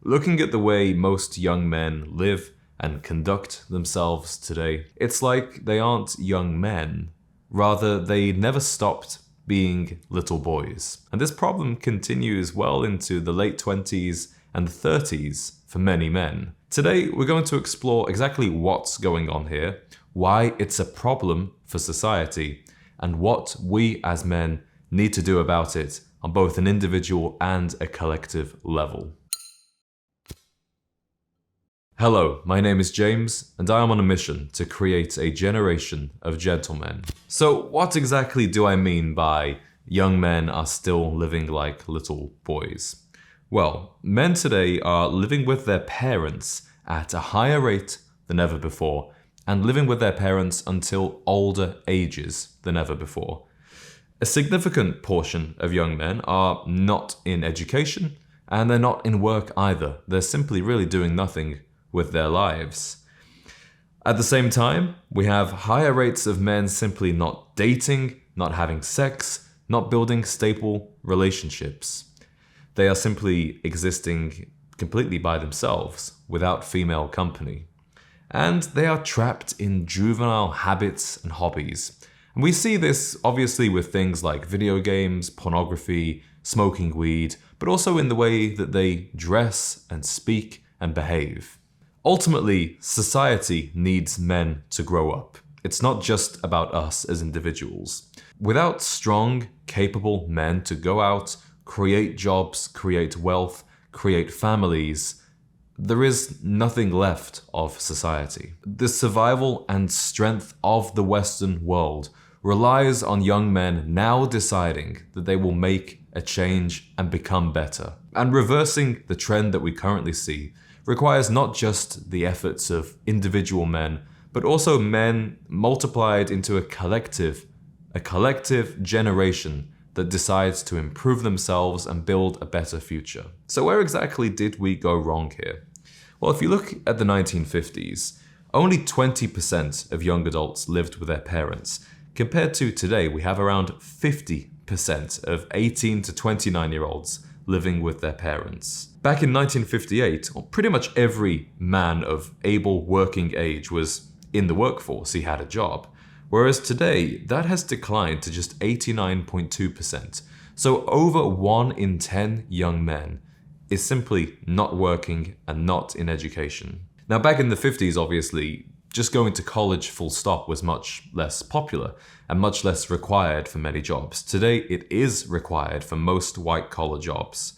Looking at the way most young men live and conduct themselves today, it's like they aren't young men. Rather, they never stopped being little boys. And this problem continues well into the late 20s and 30s for many men. Today, we're going to explore exactly what's going on here, why it's a problem for society, and what we as men need to do about it on both an individual and a collective level. Hello, my name is James, and I am on a mission to create a generation of gentlemen. So what exactly do I mean by young men are still living like little boys? Well, men today are living with their parents at a higher rate than ever before, and living with their parents until older ages than ever before. A significant portion of young men are not in education, and they're not in work either. They're simply really doing nothing with their lives. At the same time, we have higher rates of men simply not dating, not having sex, not building stable relationships. They are simply existing completely by themselves, without female company. And they are trapped in juvenile habits and hobbies. And we see this obviously with things like video games, pornography, smoking weed, but also in the way that they dress and speak and behave. Ultimately, society needs men to grow up. It's not just about us as individuals. Without strong, capable men to go out, create jobs, create wealth, create families, there is nothing left of society. The survival and strength of the Western world relies on young men now deciding that they will make a change and become better. And reversing the trend that we currently see requires not just the efforts of individual men, but also men multiplied into a collective generation that decides to improve themselves and build a better future. So where exactly did we go wrong here? Well, if you look at the 1950s, only 20% of young adults lived with their parents. Compared to today, we have around 50% of 18 to 29-year-olds living with their parents. Back in 1958, pretty much every man of able working age was in the workforce, he had a job. Whereas today, that has declined to just 89.2%. So over 1 in 10 young men is simply not working and not in education. Now back in the 50s, obviously, just going to college full stop was much less popular and much less required for many jobs. Today, it is required for most white-collar jobs.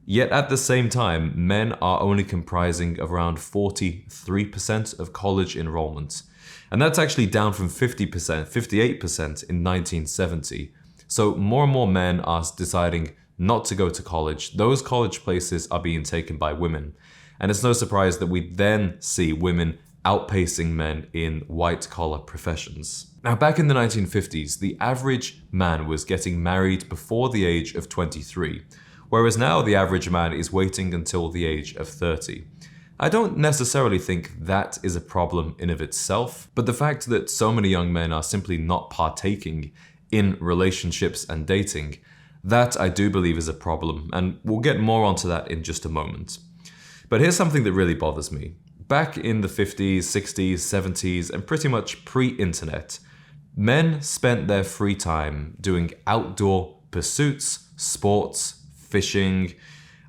Yet at the same time, men are only comprising of around 43% of college enrollment. And that's actually down from 50%, 58% in 1970. So more and more men are deciding not to go to college. Those college places are being taken by women. And it's no surprise that we then see women outpacing men in white-collar professions. Now, back in the 1950s, the average man was getting married before the age of 23, whereas now the average man is waiting until the age of 30. I don't necessarily think that is a problem in of itself, but the fact that so many young men are simply not partaking in relationships and dating, that I do believe is a problem, and we'll get more onto that in just a moment. But here's something that really bothers me. Back in the 50s, 60s, 70s, and pretty much pre-internet, men spent their free time doing outdoor pursuits, sports, fishing,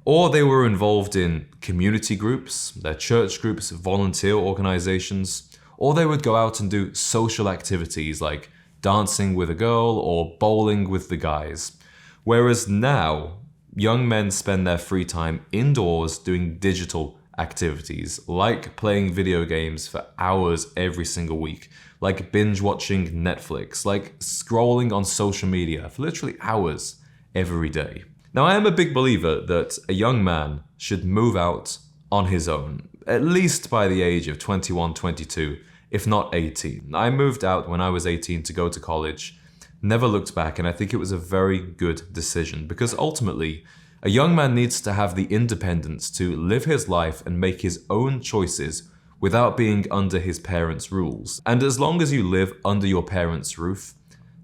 or they were involved in community groups, their church groups, volunteer organizations, or they would go out and do social activities like dancing with a girl or bowling with the guys. Whereas now, young men spend their free time indoors doing digital activities, like playing video games for hours every single week, like binge watching Netflix, like scrolling on social media for literally hours every day. Now, I am a big believer that a young man should move out on his own, at least by the age of 21, 22, if not 18. I moved out when I was 18 to go to college, never looked back, and I think it was a very good decision because ultimately, a young man needs to have the independence to live his life and make his own choices without being under his parents' rules. And as long as you live under your parents' roof,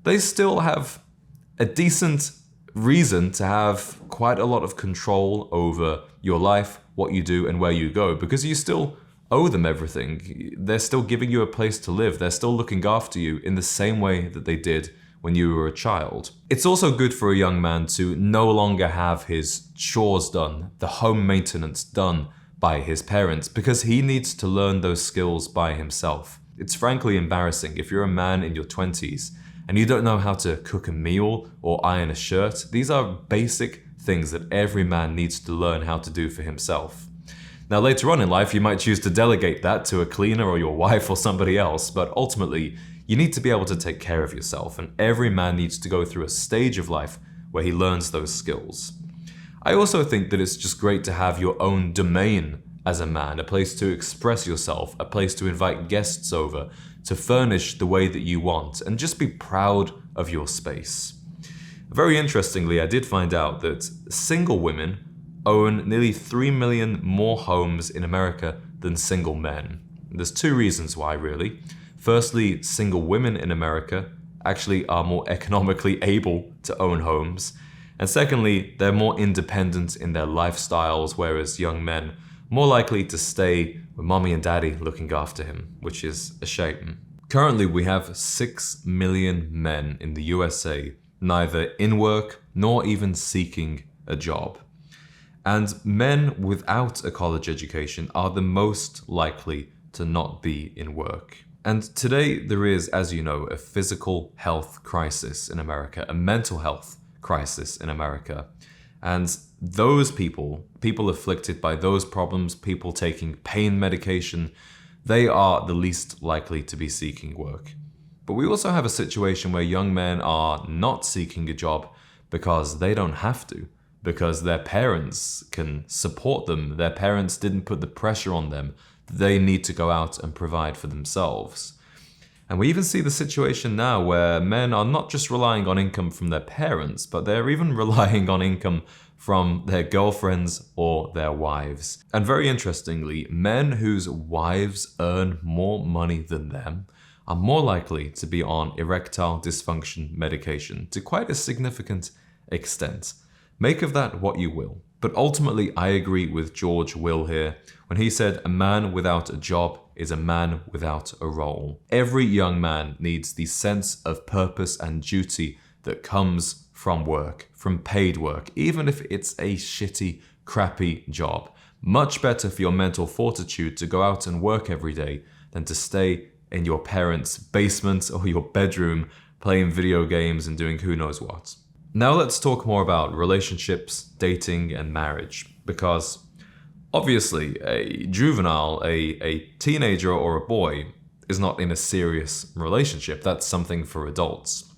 they still have a decent reason to have quite a lot of control over your life, what you do and where you go, because you still owe them everything. They're still giving you a place to live. They're still looking after you in the same way that they did when you were a child. It's also good for a young man to no longer have his chores done, the home maintenance done by his parents, because he needs to learn those skills by himself. It's frankly embarrassing if you're a man in your 20s and you don't know how to cook a meal or iron a shirt. These are basic things that every man needs to learn how to do for himself. Now, later on in life, you might choose to delegate that to a cleaner or your wife or somebody else, but ultimately, you need to be able to take care of yourself, and every man needs to go through a stage of life where he learns those skills. I also think that it's just great to have your own domain as a man, a place to express yourself, a place to invite guests over, to furnish the way that you want, and just be proud of your space. Very interestingly, I did find out that single women own nearly 3 million more homes in America than single men. There's two reasons why, really. Firstly, single women in America actually are more economically able to own homes. And secondly, they're more independent in their lifestyles, whereas young men more likely to stay with mommy and daddy looking after him, which is a shame. Currently, we have 6 million men in the USA, neither in work nor even seeking a job. And men without a college education are the most likely to not be in work. And today there is, as you know, a physical health crisis in America, a mental health crisis in America. And those people afflicted by those problems, people taking pain medication, they are the least likely to be seeking work. But we also have a situation where young men are not seeking a job because they don't have to, because their parents can support them. Their parents didn't put the pressure on them. They need to go out and provide for themselves. And we even see the situation now where men are not just relying on income from their parents, but they're even relying on income from their girlfriends or their wives. And very interestingly, men whose wives earn more money than them are more likely to be on erectile dysfunction medication to quite a significant extent. Make of that what you will. But ultimately, I agree with George Will here when he said, a man without a job is a man without a role. Every young man needs the sense of purpose and duty that comes from work, from paid work, even if it's a shitty, crappy job. Much better for your mental fortitude to go out and work every day than to stay in your parents' basement or your bedroom playing video games and doing who knows what. Now let's talk more about relationships, dating, and marriage, because obviously a juvenile, a teenager or a boy is not in a serious relationship. That's something for adults.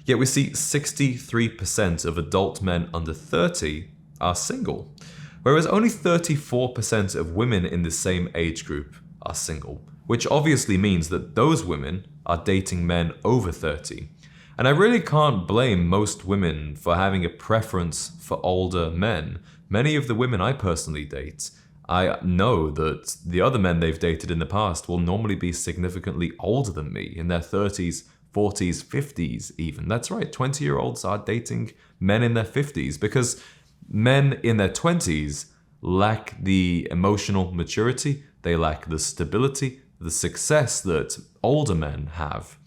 Yet we see 63% of adult men under 30 are single, whereas only 34% of women in the same age group are single, which obviously means that those women are dating men over 30. And I really can't blame most women for having a preference for older men. Many of the women I personally date, I know that the other men they've dated in the past will normally be significantly older than me, in their 30s, 40s, 50s even. That's right, 20-year-olds are dating men in their 50s because men in their 20s lack the emotional maturity, they lack the stability, the success that older men have.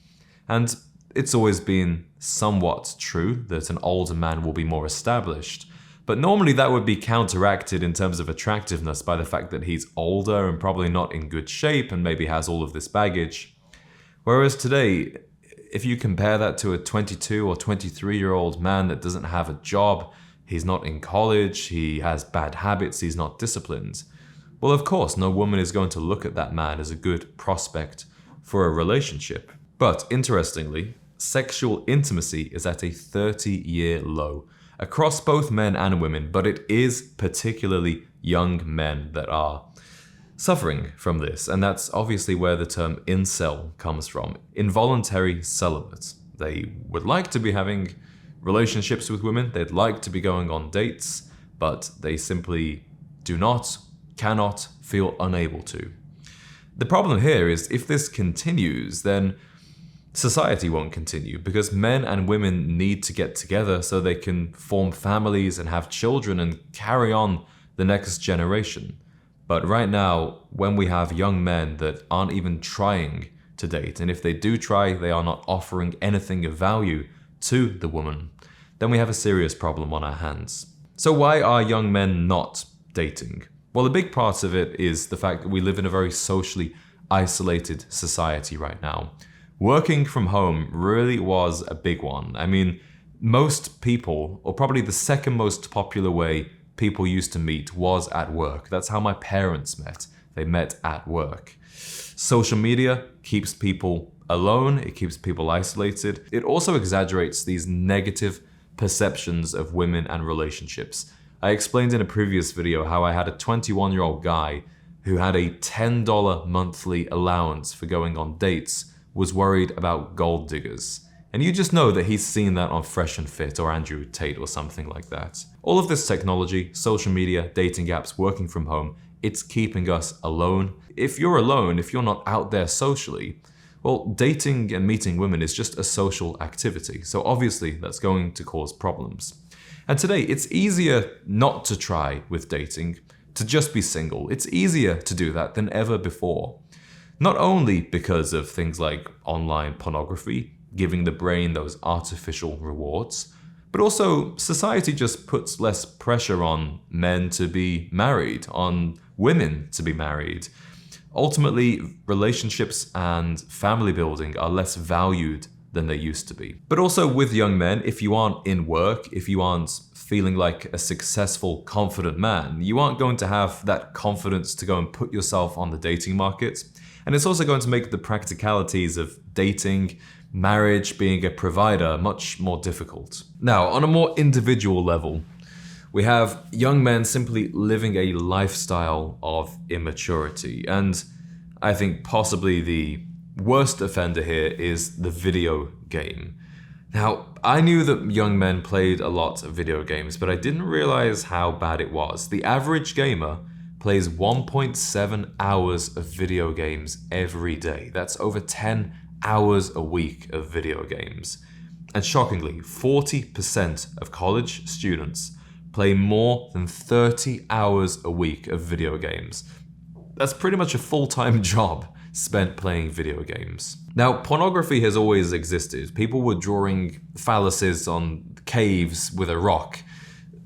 And it's always been somewhat true that an older man will be more established, but normally that would be counteracted in terms of attractiveness by the fact that he's older and probably not in good shape and maybe has all of this baggage. Whereas today, if you compare that to a 22 or 23-year-old man that doesn't have a job, he's not in college, he has bad habits, he's not disciplined, well, of course, no woman is going to look at that man as a good prospect for a relationship. But interestingly, sexual intimacy is at a 30-year low across both men and women, but it is particularly young men that are suffering from this, and that's obviously where the term incel comes from, involuntary celibate. They would like to be having relationships with women, they'd like to be going on dates, but they simply do not, cannot, feel unable to. The problem here is if this continues, then society won't continue, because men and women need to get together so they can form families and have children and carry on the next generation. But right now, when we have young men that aren't even trying to date, and if they do try, they are not offering anything of value to the woman, then we have a serious problem on our hands. So why are young men not dating? Well, a big part of it is the fact that we live in a very socially isolated society right now. Working from home really was a big one. I mean, most people, or probably the second most popular way people used to meet was at work. That's how my parents met. They met at work. Social media keeps people alone, it keeps people isolated. It also exaggerates these negative perceptions of women and relationships. I explained in a previous video how I had a 21-year-old guy who had a $10 monthly allowance for going on dates was worried about gold diggers. And you just know that he's seen that on Fresh and Fit or Andrew Tate or something like that. All of this technology, social media, dating apps, working from home, it's keeping us alone. If you're alone, if you're not out there socially, well, dating and meeting women is just a social activity. So obviously that's going to cause problems. And today it's easier not to try with dating, to just be single. It's easier to do that than ever before. Not only because of things like online pornography, giving the brain those artificial rewards, but also society just puts less pressure on men to be married, on women to be married. Ultimately, relationships and family building are less valued than they used to be. But also with young men, if you aren't in work, if you aren't feeling like a successful, confident man, you aren't going to have that confidence to go and put yourself on the dating market. And it's also going to make the practicalities of dating, marriage, being a provider much more difficult. Now, on a more individual level, we have young men simply living a lifestyle of immaturity. And I think possibly the worst offender here is the video game. Now, I knew that young men played a lot of video games, but I didn't realize how bad it was. The average gamer plays 1.7 hours of video games every day. That's over 10 hours a week of video games. And shockingly, 40% of college students play more than 30 hours a week of video games. That's pretty much a full-time job spent playing video games. Now, pornography has always existed. People were drawing phalluses on caves with a rock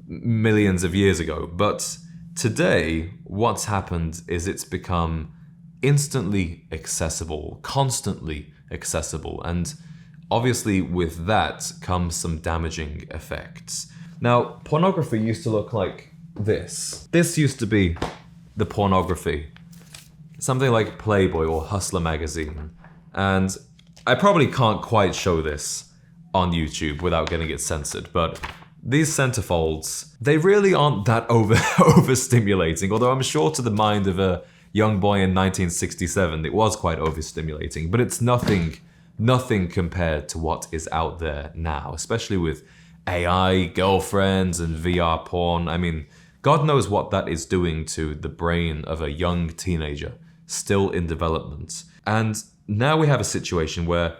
millions of years ago. But today, what's happened is it's become instantly accessible, constantly accessible. And obviously with that comes some damaging effects. Now, pornography used to look like this. This used to be the pornography. Something like Playboy or Hustler magazine. And I probably can't quite show this on YouTube without getting it censored, but these centerfolds, they really aren't that overstimulating, although I'm sure to the mind of a young boy in 1967, it was quite overstimulating, but it's nothing compared to what is out there now, especially with AI, girlfriends, and VR porn. I mean, God knows what that is doing to the brain of a young teenager still in development. And now we have a situation where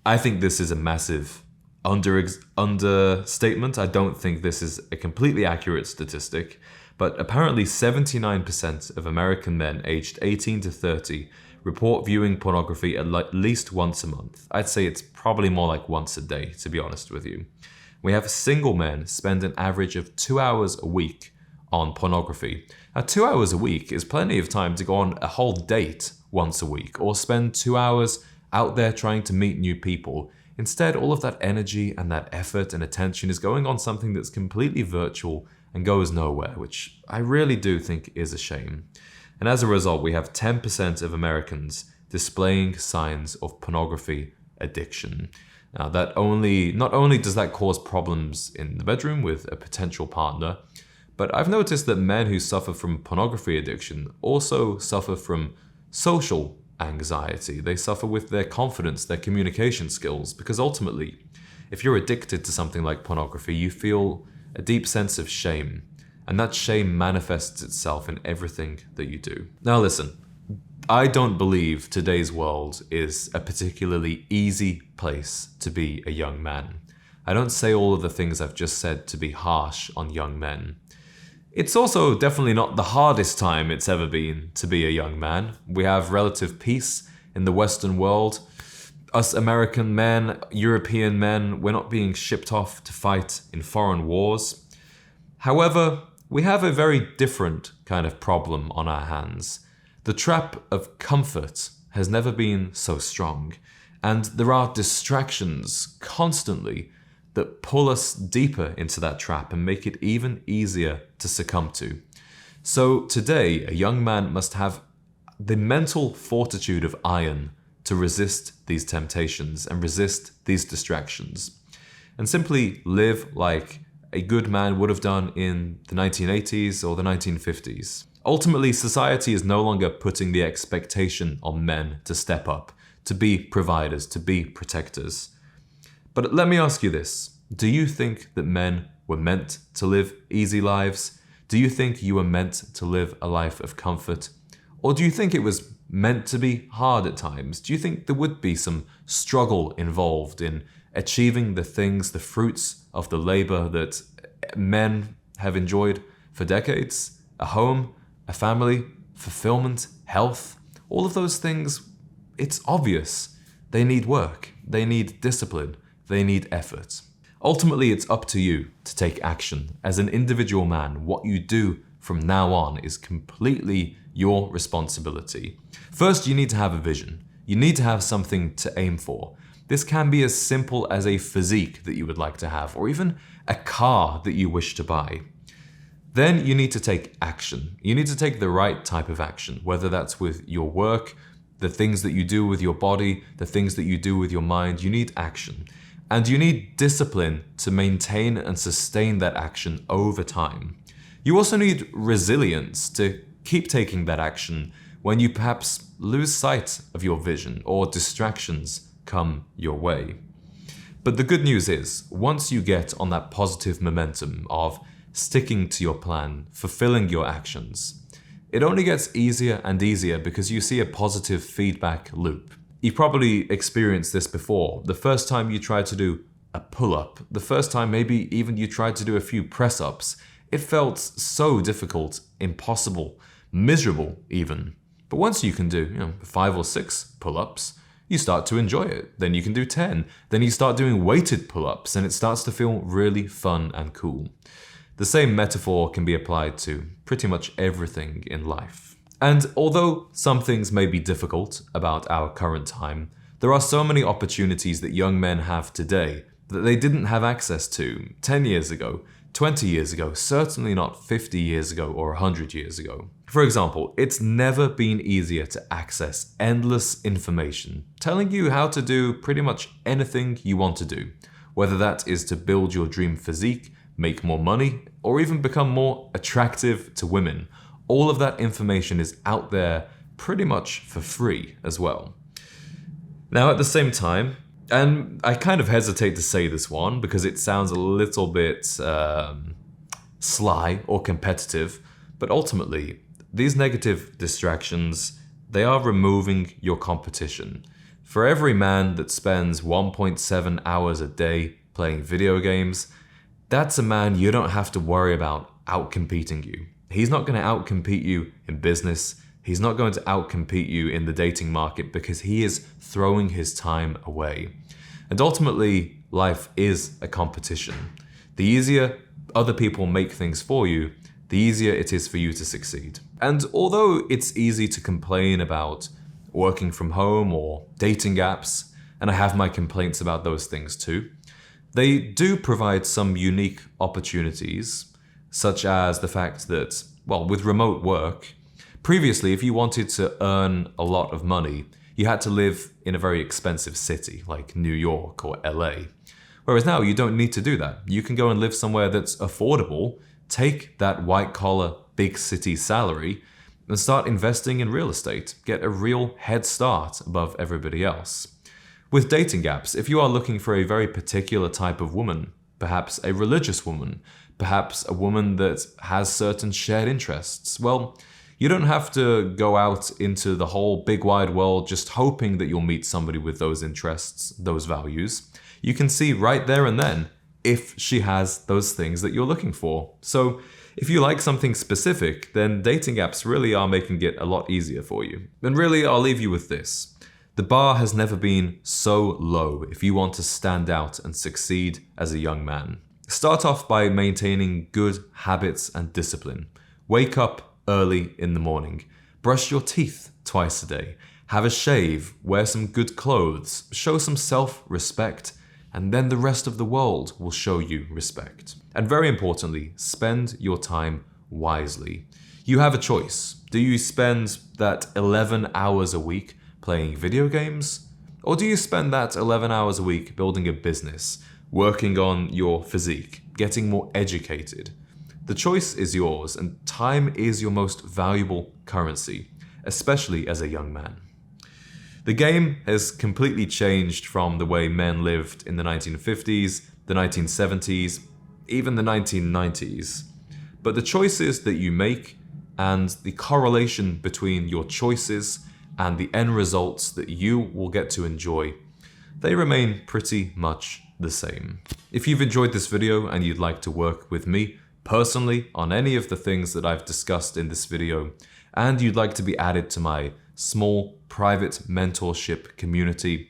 I think this is a massive understatement. I don't think this is a completely accurate statistic, but apparently 79% of American men aged 18 to 30 report viewing pornography at least once a month. I'd say it's probably more like once a day, to be honest with you. We have single men spend an average of 2 hours a week on pornography. Now, 2 hours a week is plenty of time to go on a whole date once a week, or spend 2 hours out there trying to meet new people. Instead, all of that energy and that effort and attention is going on something that's completely virtual and goes nowhere, which I really do think is a shame. And as a result, we have 10% of Americans displaying signs of pornography addiction. Now, not only does that cause problems in the bedroom with a potential partner, but I've noticed that men who suffer from pornography addiction also suffer from social anxiety. They suffer with their confidence, their communication skills, because ultimately, if you're addicted to something like pornography, you feel a deep sense of shame, and that shame manifests itself in everything that you do. Now listen, I don't believe today's world is a particularly easy place to be a young man. I don't say all of the things I've just said to be harsh on young men. It's also definitely not the hardest time it's ever been to be a young man. We have relative peace in the Western world. Us American men, European men, we're not being shipped off to fight in foreign wars. However, we have a very different kind of problem on our hands. The trap of comfort has never been so strong, and there are distractions constantly that pull us deeper into that trap and make it even easier to succumb to. So today, a young man must have the mental fortitude of iron to resist these temptations and resist these distractions, and simply live like a good man would have done in the 1980s or the 1950s. Ultimately, society is no longer putting the expectation on men to step up, to be providers, to be protectors. But let me ask you this. Do you think that men were meant to live easy lives? Do you think you were meant to live a life of comfort? Or do you think it was meant to be hard at times? Do you think there would be some struggle involved in achieving the things, the fruits of the labor that men have enjoyed for decades? A home, a family, fulfillment, health, all of those things, it's obvious. They need work, they need discipline, they need effort. Ultimately, it's up to you to take action. As an individual man, what you do from now on is completely your responsibility. First, you need to have a vision. You need to have something to aim for. This can be as simple as a physique that you would like to have, or even a car that you wish to buy. Then you need to take action. You need to take the right type of action, whether that's with your work, the things that you do with your body, the things that you do with your mind. You need action. And you need discipline to maintain and sustain that action over time. You also need resilience to keep taking that action when you perhaps lose sight of your vision or distractions come your way. But the good news is, once you get on that positive momentum of sticking to your plan, fulfilling your actions, it only gets easier and easier because you see a positive feedback loop. You've probably experienced this before. The first time you tried to do a pull-up, the first time maybe even you tried to do a few press-ups, it felt so difficult, impossible, miserable even. But once you can do 5 or 6 pull-ups, you start to enjoy it. Then you can do 10. Then you start doing weighted pull-ups and it starts to feel really fun and cool. The same metaphor can be applied to pretty much everything in life. And although some things may be difficult about our current time, there are so many opportunities that young men have today that they didn't have access to 10 years ago, 20 years ago, certainly not 50 years ago or 100 years ago. For example, it's never been easier to access endless information telling you how to do pretty much anything you want to do, whether that is to build your dream physique, make more money, or even become more attractive to women. All of that information is out there pretty much for free as well. Now at the same time, and I kind of hesitate to say this one because it sounds a little bit sly or competitive, but ultimately, these negative distractions, they are removing your competition. For every man that spends 1.7 hours a day playing video games, that's a man you don't have to worry about outcompeting you. He's not going to outcompete you in business. He's not going to outcompete you in the dating market because he is throwing his time away. And ultimately, life is a competition. The easier other people make things for you, the easier it is for you to succeed. And although it's easy to complain about working from home or dating apps, and I have my complaints about those things too, they do provide some unique opportunities, such as the fact that, with remote work, previously if you wanted to earn a lot of money, you had to live in a very expensive city like New York or LA. Whereas now you don't need to do that. You can go and live somewhere that's affordable, take that white-collar big city salary, and start investing in real estate. Get a real head start above everybody else. With dating apps, if you are looking for a very particular type of woman, perhaps a religious woman, perhaps a woman that has certain shared interests, you don't have to go out into the whole big wide world just hoping that you'll meet somebody with those interests, those values. You can see right there and then if she has those things that you're looking for. So If you like something specific, then dating apps really are making it a lot easier for you. And really, I'll leave you with this. The bar has never been so low if you want to stand out and succeed as a young man. Start off by maintaining good habits and discipline. Wake up early in the morning. Brush your teeth twice a day. Have a shave, wear some good clothes, show some self-respect, and then the rest of the world will show you respect. And very importantly, spend your time wisely. You have a choice. Do you spend that 11 hours a week playing video games? Or do you spend that 11 hours a week building a business, working on your physique, getting more educated? The choice is yours, and time is your most valuable currency, especially as a young man. The game has completely changed from the way men lived in the 1950s, the 1970s, even the 1990s. But the choices that you make and the correlation between your choices and the end results that you will get to enjoy, they remain pretty much the same. If you've enjoyed this video and you'd like to work with me personally on any of the things that I've discussed in this video, and you'd like to be added to my small private mentorship community,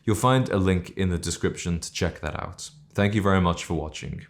you'll find a link in the description to check that out. Thank you very much for watching.